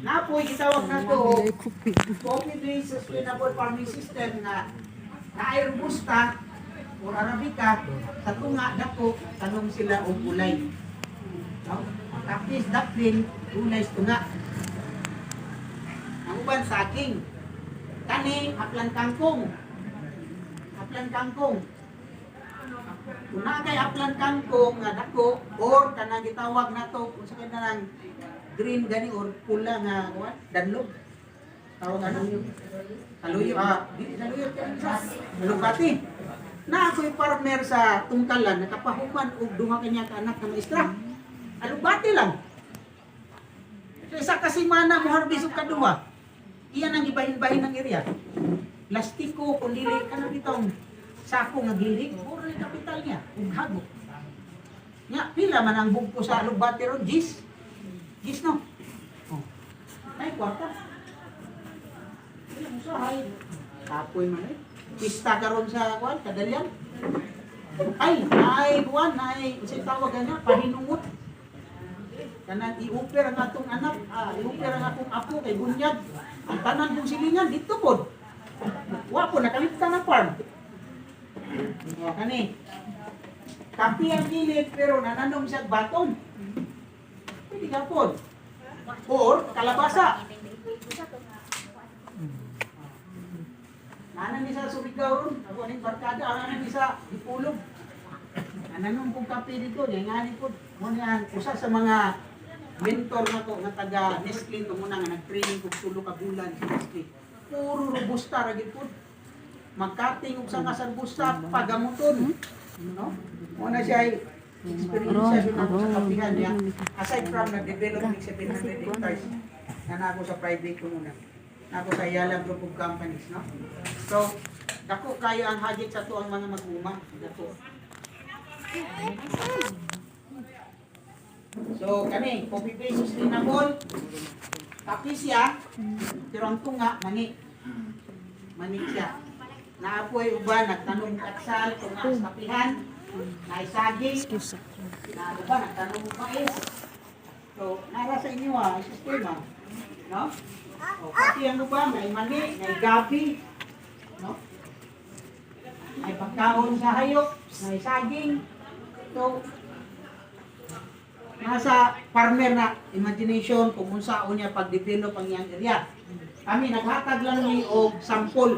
Napoy gitawag na to coffee-based sustainable farming system na naay robusta o arabica sa tunga dako tanong sila og ulay. No? Tapos daplin ulay sa tunga. Ang uban saging. Kani haplan kangkong. Haplan kangkong. Kung nakay haplan kangkong nga dako or kanang gitawag nato kung sa kanang green gani or pula nga what? Danlog. Tawag ano yung kaluyo. Di kaluyo Alubati. Na ako'y farmer sa Tungkalan nakapahuman og duha kanya ka anak nga maestra. Alubati lang. So isa ka semana mo harvest og kaduha. Iyan ang ibahin-bahin ng area. Plastiko kung dili ano ditong sako nga gilig, puro ni kapital niya, ug hagok. Nya pila man ang bugko sa Alubati ron, Gis no. Oh. Ay kwarta. Pila mo sa hay. Kapoy man eh. Pista karon sa kwan kadalyan. Ay kuan ay unsay tawag kanya pahinungot. Kanang i-offer ang atong anak, i-offer ang akong apo kay bunyag. Ang tanan kong silingan dito pod. Wa po nakaliptan na farm. O kani. Kapi ang gilid pero nananong siya baton. Pwede ka pod. Or kalabasa. Nanan ni sa Surigao ron, ako aning barkada, nanan ni sa Ipulog. Nananong kong kapi dito, ngani pod. Muna usa sa mga mentor na to nga taga Nestle to muna nga nag-training kog 3 ka bulan sa Nestle. Puro robusta ra gid pod. Magkating og sanga sa robusta pagamuton, no? Muna siya ay experience siya na sa kapihan niya. Aside from nag-develop ng 700 hectares na nako sa private ko muna. Nako sa Yala Group of Companies, no? So, dako kayo ang hagit sa to ang mga mag-uma. Dako. So kani, coffee-based sustainable. Tapos siya, pero ang tunga, mani. Mani siya. Naapoy uban, nagtanong katsal, tunga sa kapihan, naisaging, uban, nagtanong mais. So, nara sa inyo sistema. No? O, pati ang uban, may mani, may gabi. No? May pagkaon sa hayop, may saging. So, nasa farmer na imagination kung unsaon niya pag-develop ang iyang area. Kami naghatag lang ni og sample.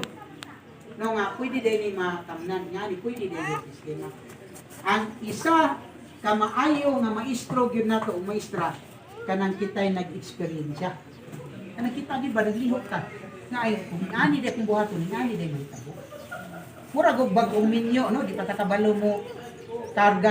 No nga pwede din ni matamnan nga ni pwede din yung sistema. Ang isa ka maayo nga maestro gyud nato o maestra kanang kitay nag-experience. Kanang kita di ba naglihok ka? Nga ay ngani di kung buhaton ngani di mo tabo. Mura gog bag-ong minyo no di pa kabalo mo karga